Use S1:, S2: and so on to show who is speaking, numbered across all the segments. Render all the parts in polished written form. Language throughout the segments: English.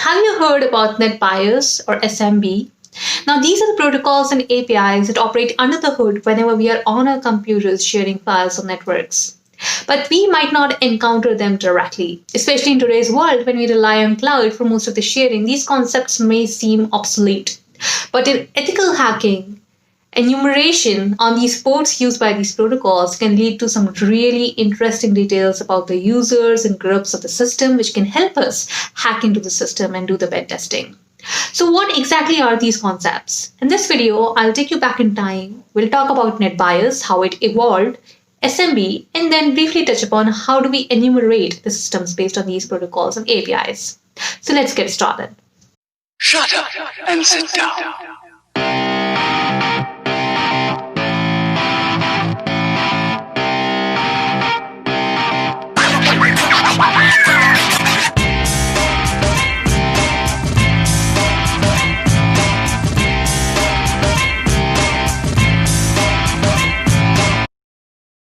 S1: Have you heard about NetBIOS or SMB? Now, these are the protocols and APIs that operate under the hood whenever we are on our computers sharing files on networks. But we might not encounter them directly. Especially in today's world, when we rely on cloud for most of the sharing, these concepts may seem obsolete. But in ethical hacking, enumeration on these ports used by these protocols can lead to some really interesting details about the users and groups of the system, which can help us hack into the system and do the pen testing. So what exactly are these concepts? In this video, I'll take you back in time. We'll talk about NetBIOS, how it evolved, SMB, and then briefly touch upon how do we enumerate the systems based on these protocols and APIs. So let's get started.
S2: Shut up and sit down.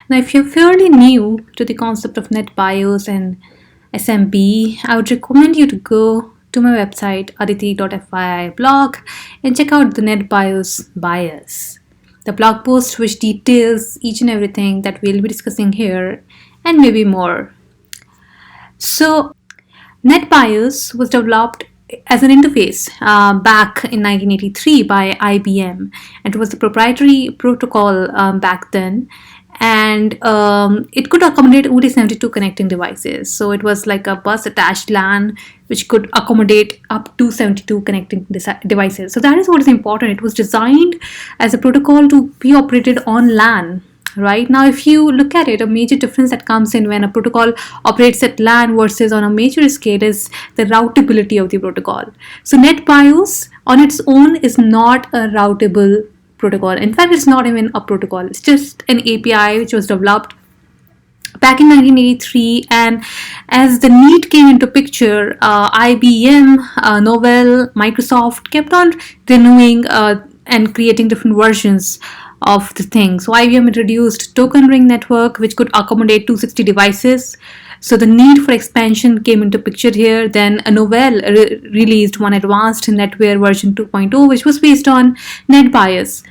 S3: Now, if you're fairly new to the concept of NetBIOS and SMB, I would recommend you to go to my website, aditi.fyi blog, and check out the NetBIOS bias, the blog post which details each and everything that we'll be discussing here and maybe more. So, NetBIOS was developed as an interface back in 1983 by IBM. It was a proprietary protocol back then. And it could accommodate only 72 connecting devices. So it was like a bus attached LAN which could accommodate up to 72 connecting devices. So that is what is important. It was designed as a protocol to be operated on LAN. Right now, if you look at it, a major difference that comes in when a protocol operates at LAN versus on a major scale is the routability of the protocol. So NetBIOS on its own is not a routable protocol. In fact, it's not even a protocol. It's just an API which was developed back in 1983, and as the need came into picture, IBM, Novell, Microsoft kept on renewing and creating different versions of the thing. So IBM introduced token ring network which could accommodate 260 devices. So the need for expansion came into picture here. Then Novell released one advanced NetWare version 2.0, which was based on NetBIOS,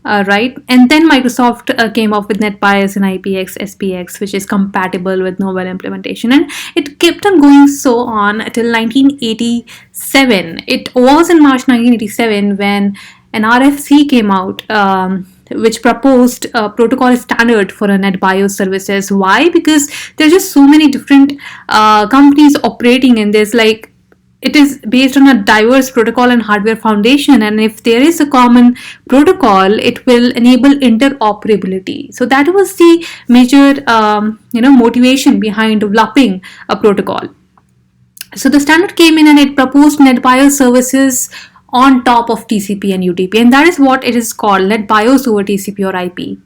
S3: right? And then Microsoft came up with NetBIOS and IPX, SPX, which is compatible with Novell implementation. And it kept on going so on until 1987. It was in March 1987 when an RFC came out, which proposed a protocol standard for a NetBIOS services. Why? Because there's just so many different companies operating, and there's like, it is based on a diverse protocol and hardware foundation, and if there is a common protocol, it will enable interoperability. So that was the major motivation behind developing a protocol. So the standard came in and it proposed NetBIOS services on top of TCP and UDP, and that is what it is called, NetBIOS over TCP or IP,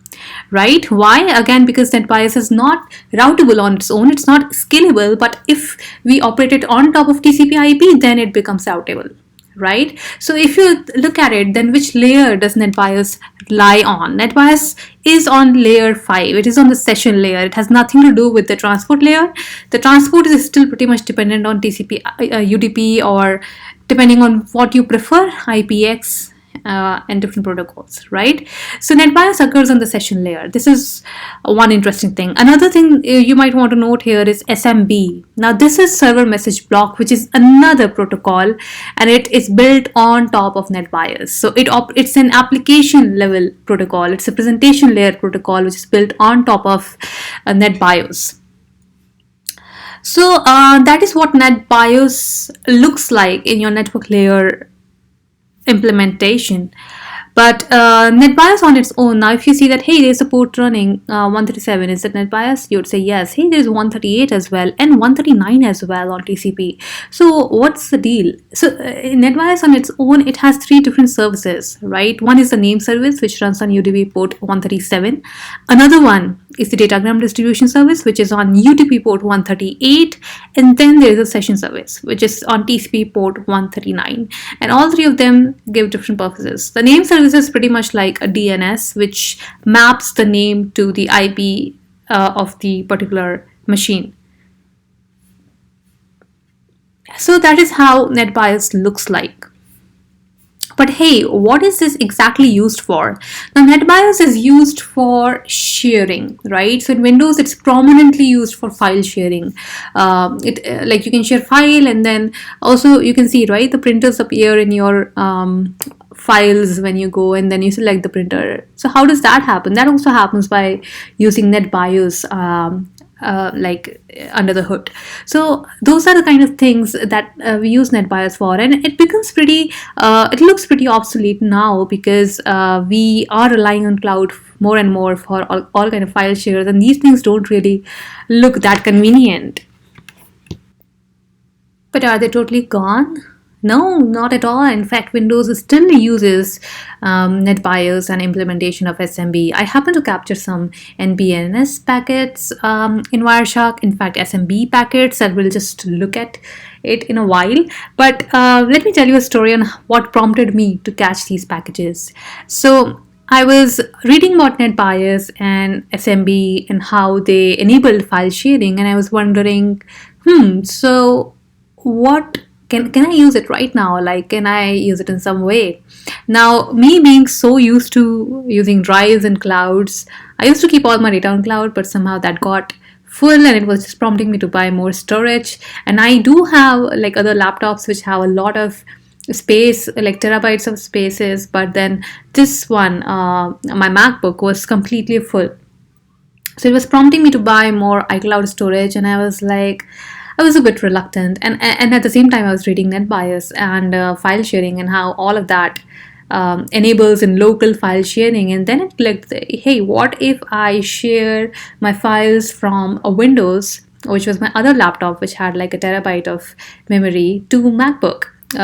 S3: right? Why? Again, because NetBIOS is not routable on its own, it's not scalable, but if we operate it on top of TCP IP, then it becomes routable, right? So if you look at it, then which layer does NetBIOS lie on? NetBIOS is on layer 5. It is on the session layer. It has nothing to do with the transport layer. The transport is still pretty much dependent on TCP, UDP, or depending on what you prefer, IPX and different protocols, right? So NetBIOS occurs on the session layer. This is one interesting thing. Another thing you might want to note here is SMB. Now this is server message block, which is another protocol, and it is built on top of NetBIOS. So it's an application level protocol. It's a presentation layer protocol which is built on top of NetBIOS. So that is what NetBIOS looks like in your network layer implementation. But NetBIOS on its own, now if you see that, hey, there's a port running 137, is it NetBIOS? You would say yes. Hey, there's 138 as well and 139 as well on TCP. So what's the deal? So in NetBIOS on its own, it has three different services, right? One is the name service, which runs on UDP port 137. Another one is the datagram distribution service, which is on UDP port 138. And then there is a session service, which is on TCP port 139. And all three of them give different purposes. The name service is pretty much like a DNS, which maps the name to the IP of the particular machine. So that is how NetBIOS looks like. But hey, what is this exactly used for? Now, NetBIOS is used for sharing, right? So in Windows, it's prominently used for file sharing. Like you can share file, and then also you can see, right, the printers appear in your files when you go, and then you select the printer. So how does that happen? That also happens by using NetBIOS. Like under the hood. So those are the kind of things that we use NetBIOS for, and it becomes pretty it looks pretty obsolete now because we are relying on cloud more and more for all kind of file shares, and these things don't really look that convenient. But are they totally gone? No, not at all. In fact, Windows still uses NetBIOS and implementation of SMB. I happen to capture some NBNS packets in Wireshark, in fact, SMB packets that we'll just look at it in a while. But let me tell you a story on what prompted me to catch these packages. So I was reading about NetBIOS and SMB and how they enabled file sharing, and I was wondering, so what can I use it right now? Like, can I use it in some way? Now, me being so used to using drives and clouds, I used to keep all my data on cloud, but somehow that got full and it was just prompting me to buy more storage. And I do have like other laptops which have a lot of space, like terabytes of spaces, but then this one, my MacBook, was completely full. So it was prompting me to buy more iCloud storage, and I was like, I was a bit reluctant, and at the same time I was reading NetBIOS and file sharing and how all of that enables in local file sharing, and then it clicked, hey, what if I share my files from a Windows, which was my other laptop which had like a terabyte of memory, to MacBook,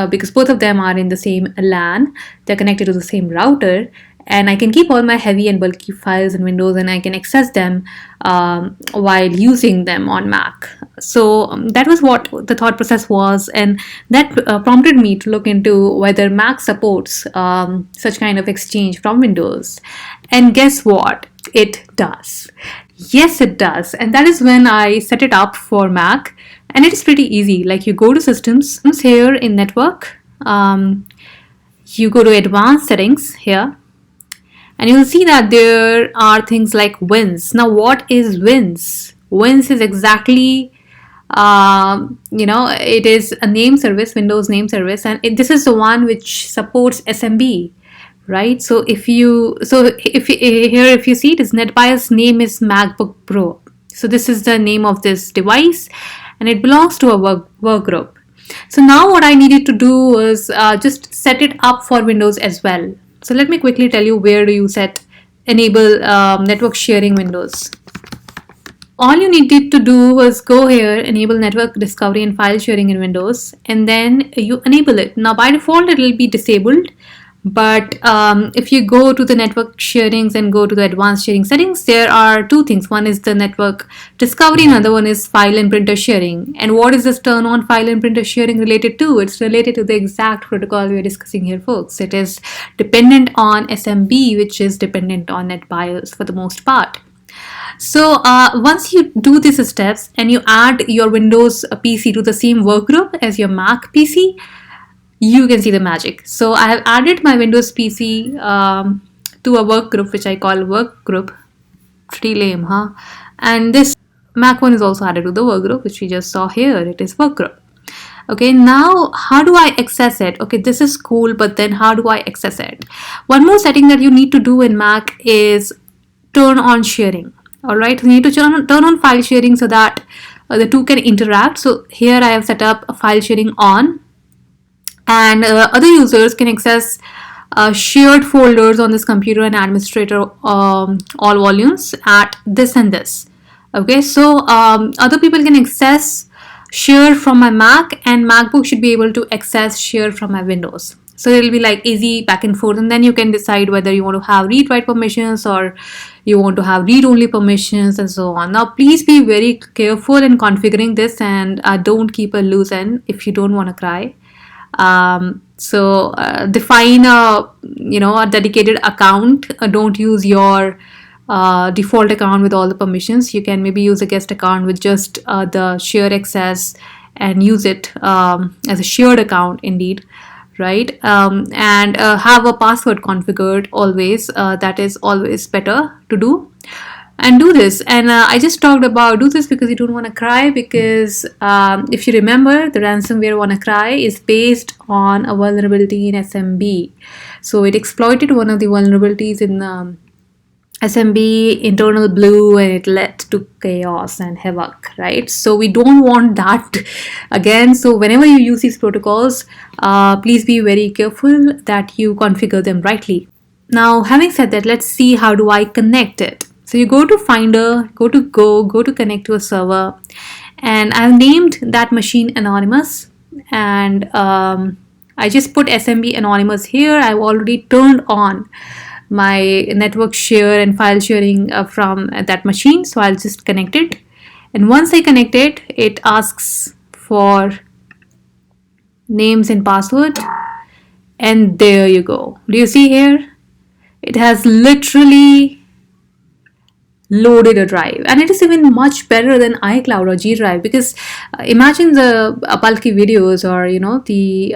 S3: because both of them are in the same LAN, they're connected to the same router, and I can keep all my heavy and bulky files in Windows, and I can access them while using them on Mac. So that was what the thought process was, and that prompted me to look into whether Mac supports such kind of exchange from Windows. And guess what? It does. Yes, it does. And that is when I set it up for Mac, and it is pretty easy. Like, you go to Systems here in Network, you go to Advanced Settings here, and you'll see that there are things like wins. Now, what is wins? Wins is exactly, it is a name service, Windows name service, and this is the one which supports SMB, right? So if you see it is NetBIOS name is MacBook Pro. So this is the name of this device, and it belongs to a work group. So now what I needed to do was just set it up for Windows as well. So let me quickly tell you where do you enable network sharing Windows. All you needed to do was go here, enable network discovery and file sharing in Windows, and then you enable it. Now by default it will be disabled, but if you go to the network sharings and go to the advanced sharing settings, there are two things. One is the network discovery, another one is file and printer sharing. And what is this turn on file and printer sharing related to? It's related to the exact protocol we are discussing here, folks. It is dependent on SMB, which is dependent on NetBIOS for the most part. So once you do these steps and you add your Windows PC to the same workgroup as your Mac PC, you can see the magic. So I have added my Windows PC to a work group which I call work group. Pretty lame, huh? And this Mac one is also added to the work group, which we just saw here. It is work group. Okay, now how do I access it? Okay, this is cool, but then how do I access it? One more setting that you need to do in Mac is turn on sharing. Alright, we need to turn on file sharing so that the two can interact. So here I have set up a file sharing on, and other users can access shared folders on this computer and administrator all volumes at this and this. Okay, so other people can access share from my Mac, and MacBook should be able to access share from my Windows. So it'll be like easy back and forth, and then you can decide whether you want to have read-write permissions or you want to have read-only permissions and so on. Now please be very careful in configuring this, and don't keep a loose end if you don't want to cry. So define a dedicated account. Don't use your default account with all the permissions. You can maybe use a guest account with just the share access and use it as a shared account indeed, right? And have a password configured always. That is always better to do. And do this. And I just talked about do this because you don't want to cry, because if you remember, the ransomware WannaCry is based on a vulnerability in SMB. So it exploited one of the vulnerabilities in SMB internal blue, and it led to chaos and havoc, right? So we don't want that again. So whenever you use these protocols, please be very careful that you configure them rightly. Now, having said that, let's see how do I connect it. So you go to Finder, go to connect to a server, and I've named that machine anonymous, and I just put SMB anonymous here. I've already turned on my network share and file sharing from that machine, so I'll just connect it. And once I connect it, it asks for names and password, and there you go. Do you see here? It has literally loaded a drive, and it is even much better than iCloud or G Drive, because imagine the bulky videos or the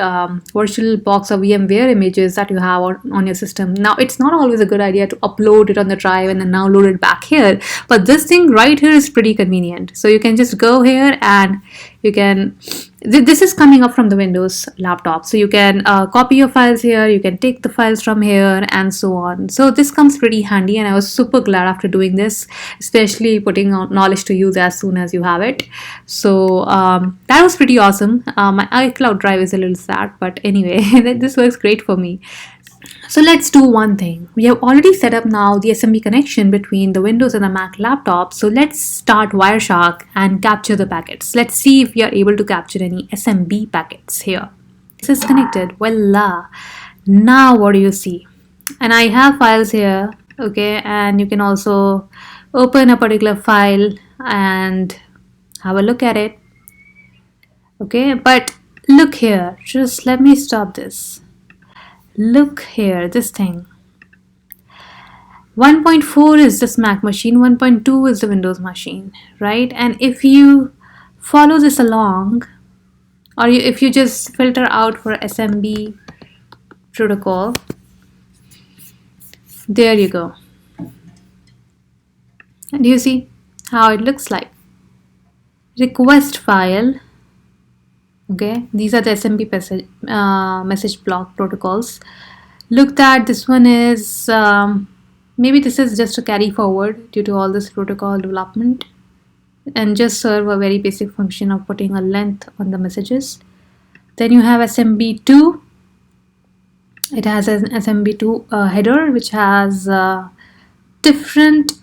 S3: virtual box of VMware images that you have on your system. Now it's not always a good idea to upload it on the drive and then now load it back here, but this thing right here is pretty convenient. So you can just go here and you can, this is coming up from the Windows laptop, so you can copy your files here, you can take the files from here, and so on. So this comes pretty handy, and I was super glad after doing this, especially putting knowledge to use as soon as you have it. So that was pretty awesome. My iCloud drive is a little sad, but anyway, this works great for me. So let's do one thing. We have already set up now the SMB connection between the Windows and the Mac laptop. So let's start Wireshark and capture the packets. Let's see if we are able to capture any SMB packets here. This is connected. Voila. Now what do you see? And I have files here. Okay. And you can also open a particular file and have a look at it. Okay. But look here. Just let me stop this. Look here, this thing. 1.4 is this Mac machine, 1.2 is the Windows machine, right? And if you follow this along, or if you just filter out for SMB protocol, there you go. And you see how it looks like. Request file. Okay, these are the SMB message block protocols. Look that this one is, maybe this is just a carry forward due to all this protocol development, and just serve a very basic function of putting a length on the messages. Then you have SMB2. It has an SMB2 header which has different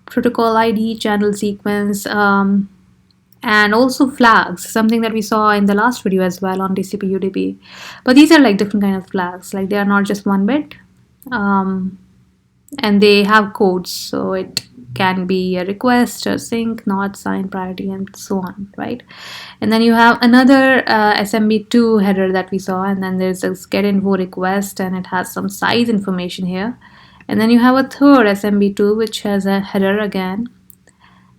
S3: protocol ID, channel sequence, and also flags, something that we saw in the last video as well on TCP UDP. But these are like different kind of flags, like they are not just 1 bit, and they have codes, so it can be a request, a sync, not, sign, priority, and so on, right? And then you have another SMB2 header that we saw, and then there's this get info request, and it has some size information here. And then you have a third SMB2 which has a header again,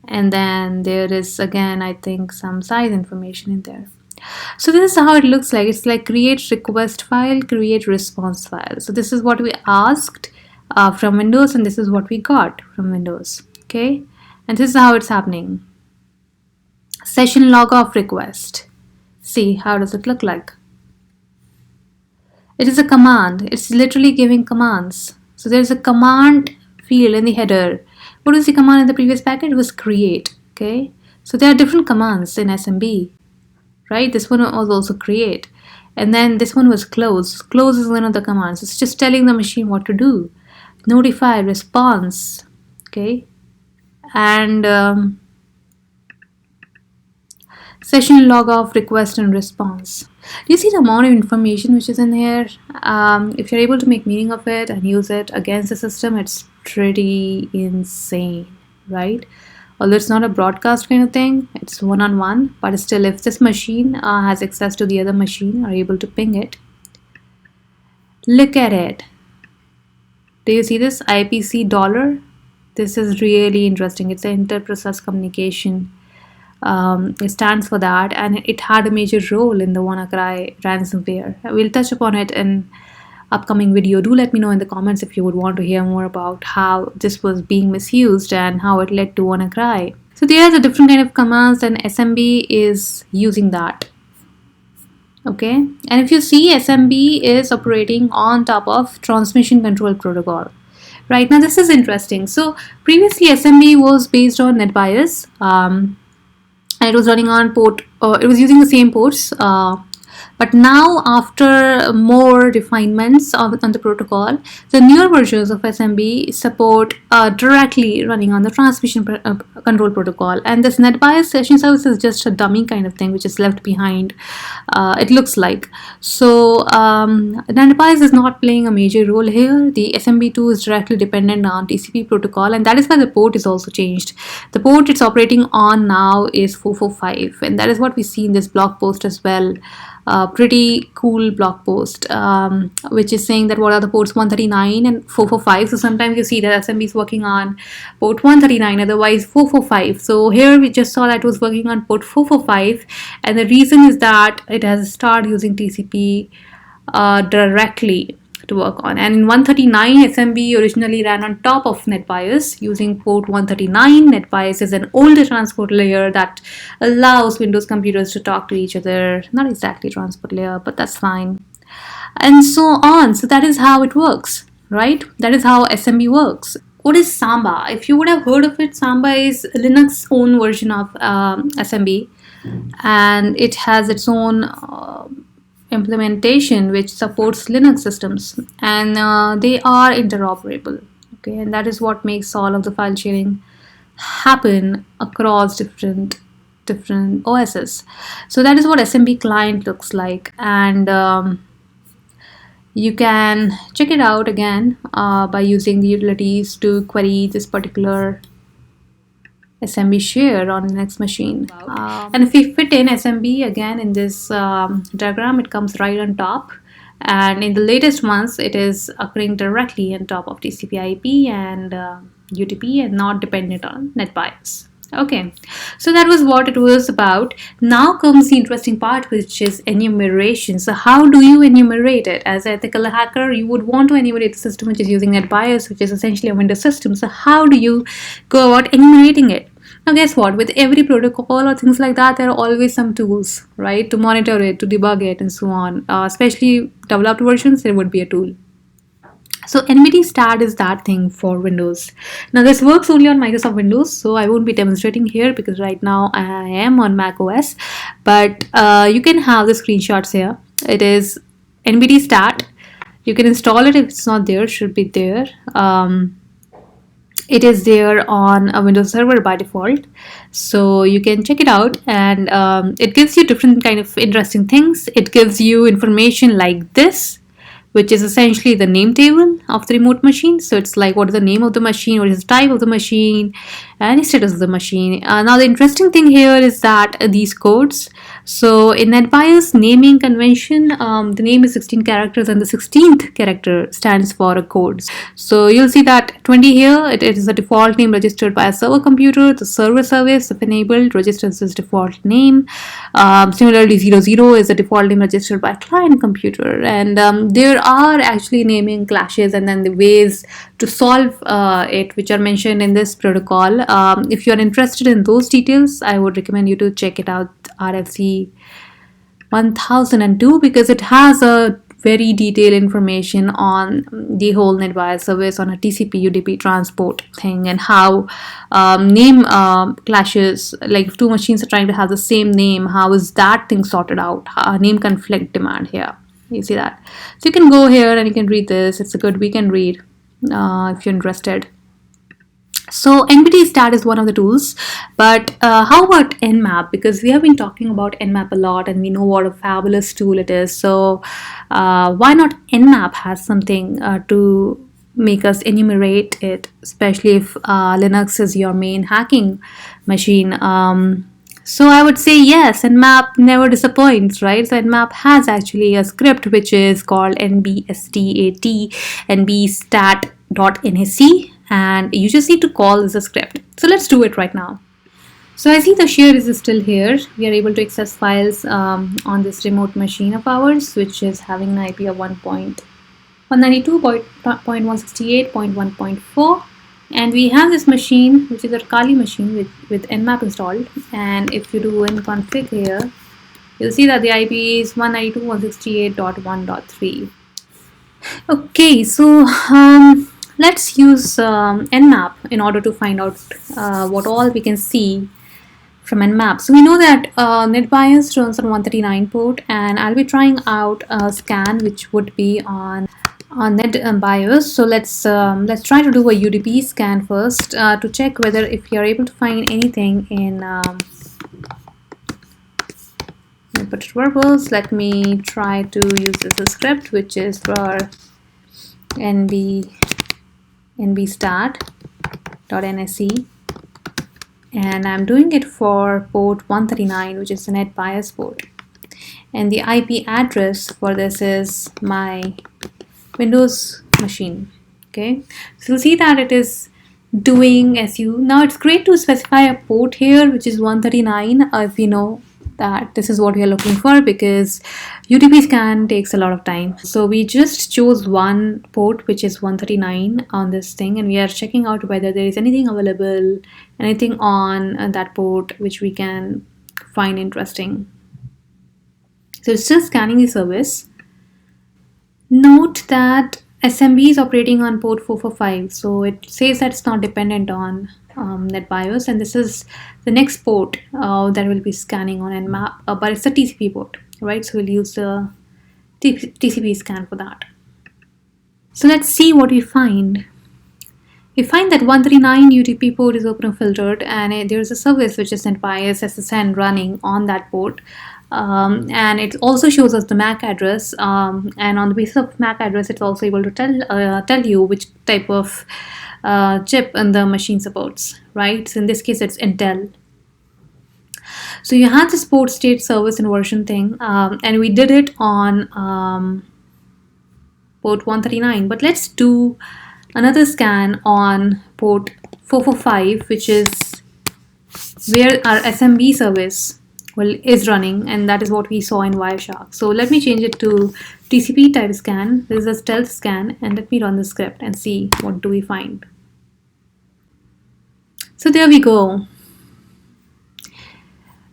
S3: and then there is again, I think, some size information in there. So this is how it looks like. It's like create request file, create response file. So this is what we asked from Windows, and this is what we got from Windows. Okay, and this is how it's happening. Session log of request. See, how does it look like? It is a command. It's literally giving commands. So there's a command field in the header. What was the command in the previous packet? It was create. Okay, so there are different commands in SMB, right? This one was also create, and then this one was close. Close is one of the commands. It's just telling the machine what to do. Notify, response. Okay, and session log of request and response. Do you see the amount of information which is in here? If you're able to make meaning of it and use it against the system, it's pretty insane, right? Although it's not a broadcast kind of thing, it's one-on-one, but still, if this machine has access to the other machine, are able to ping it. Look at it. Do you see this IPC $? This is really interesting. It's an inter-process communication. It stands for that, and it had a major role in the WannaCry ransomware. We'll touch upon it in upcoming video. Do let me know in the comments if you would want to hear more about how this was being misused and how it led to WannaCry. So there's a different kind of commands, and SMB is using that. Okay, and if you see, SMB is operating on top of transmission control protocol. Right, now this is interesting. So previously SMB was based on NetBIOS, and it was running on port, it was using the same ports, but now after more refinements on the protocol, the newer versions of SMB support directly running on the transmission control protocol, and this NetBIOS session service is just a dummy kind of thing which is left behind, it looks like. So NetBIOS is not playing a major role here. The SMB2 is directly dependent on TCP protocol, and that is why the port is also changed. The port it's operating on now is 445, and that is what we see in this blog post as well. Pretty cool blog post, which is saying that what are the ports 139 and 445. So sometimes you see that SMB is working on port 139, otherwise 445. So here we just saw that it was working on port 445, and the reason is that it has started using TCP directly to work on. And in 139, SMB originally ran on top of NetBIOS using port 139. NetBIOS is an older transport layer that allows Windows computers to talk to each other. Not exactly transport layer, but that's fine. And so on. So that is how it works, right? That is how SMB works. What is Samba? If you would have heard of it, Samba is Linux own version of SMB, and it has its own implementation which supports Linux systems, and they are interoperable. Okay, and that is what makes all of the file sharing happen across different OSs. So that is what SMB client looks like, and you can check it out again by using the utilities to query this particular SMB share on the next machine. And if we fit in SMB again in this diagram, it comes right on top, and in the latest ones it is occurring directly on top of TCP IP and UDP and not dependent on NetBIOS. Okay, so that was what it was about. Now comes the interesting part, which is enumeration. So how do you enumerate it? As an ethical hacker, you would want to enumerate the system which is using NetBIOS, which is essentially a Windows system. So how do you go about enumerating it? Now guess what, with every protocol or things like that, there are always some tools, right, to monitor it, to debug it, and so on. Especially developed versions, there would be a tool. So netstat is that thing for Windows. Now this works only on Microsoft Windows, so I won't be demonstrating here because right now I am on macOS, but you can have the screenshots here. It is netstat. You can install it if it's not there, it should be there. It is there on a Windows server by default, so you can check it out, and it gives you different kind of interesting things. It gives you information like this, which is essentially the name table of the remote machine. So it's like what is the name of the machine, what is the type of the machine, and status of the machine. Now the interesting thing here is that these codes. So in NetBIOS naming convention, the name is 16 characters, and the 16th character stands for a code. So you'll see that 20 here, it is a default name registered by a server computer. The server service, if enabled, registers this default name. Similarly, 00 is a default name registered by a client computer, and there are actually naming clashes and then the ways to solve it, which are mentioned in this protocol. If you are interested in those details, I would recommend you to check it out, RFC 1002, because it has a very detailed information on the whole NetBIOS service on a TCP UDP transport thing, and how name clashes, like if two machines are trying to have the same name, how is that thing sorted out, name conflict demand here. You see that. So you can go here and you can read this. It's a good weekend read if you're interested. So netstat is one of the tools, but how about NMAP? Because we have been talking about NMAP a lot, and we know what a fabulous tool it is. So why not NMAP has something to make us enumerate it, especially if Linux is your main hacking machine. So I would say yes, NMAP never disappoints, right? So NMAP has actually a script which is called nbstat, nbstat.nac, and you just need to call this a script. So let's do it right now. So I see the share is still here. We are able to access files on this remote machine of ours, which is having an IP of 192.168.1.4, and we have this machine, which is a Kali machine with NMAP installed. And if you do nconfig here, you'll see that the IP is 192.168.1.3. Okay, so let's use NMAP in order to find out what all we can see from NMAP. So we know that NetBIOS runs on 139 port, and I'll be trying out a scan which would be on NetBIOS. So let's try to do a UDP scan first to check whether if you're able to find anything in variables. Let me try to use this script, which is for nbstat.nse, and I'm doing it for port 139, which is the NetBIOS port, and the IP address for this is my Windows machine. Okay, so you'll see that it is doing SU. Now it's great to specify a port here, which is 139, if we know that this is what we are looking for, because UDP scan takes a lot of time. So we just chose one port, which is 139 on this thing, and we are checking out whether there is anything available, anything on that port which we can find interesting. So it's still scanning the service. Note that SMB is operating on port 445, so it says that it's not dependent on NetBIOS, and this is the next port that will be scanning on NMAP, but it's a TCP port, right? So we'll use the TCP scan for that. So let's see what we find. We find that 139 UDP port is open and filtered, and there's a service which is NetBIOS SSN running on that port. And it also shows us the MAC address, and on the basis of MAC address, it's also able to tell you which type of chip and the machine supports, right? So in this case, it's Intel. So you have this port state service inversion thing, and we did it on port 139. But let's do another scan on port 445, which is where our SMB service is running, and that is what we saw in Wireshark. So let me change it to TCP type scan. This is a stealth scan, and let me run the script and see what do we find. So there we go.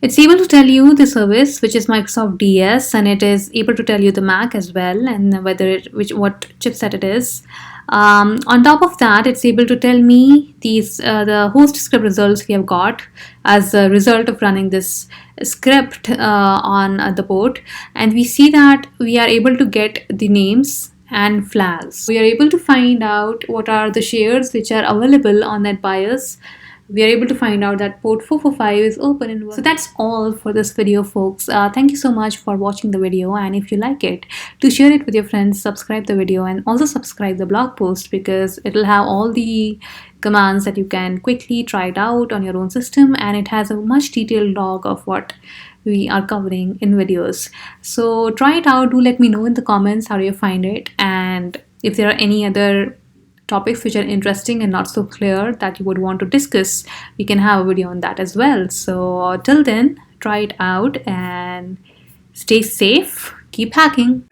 S3: It's able to tell you the service, which is Microsoft DS, and it is able to tell you the MAC as well, and whether what chipset it is. On top of that, it's able to tell me these the host script results we have got as a result of running this script on the port, and we see that we are able to get the names and flags. We are able to find out what are the shares which are available on NetBIOS. We are able to find out that port 445 is open and so that's all for this video, folks. Thank you so much for watching the video, and if you like it, do share it with your friends, subscribe the video, and also subscribe the blog post, because it will have all the commands that you can quickly try it out on your own system, and it has a much detailed log of what we are covering in videos. So try it out. Do let me know in the comments how you find it, and if there are any other topics which are interesting and not so clear that you would want to discuss, we can have a video on that as well. So till then, try it out and stay safe. Keep hacking.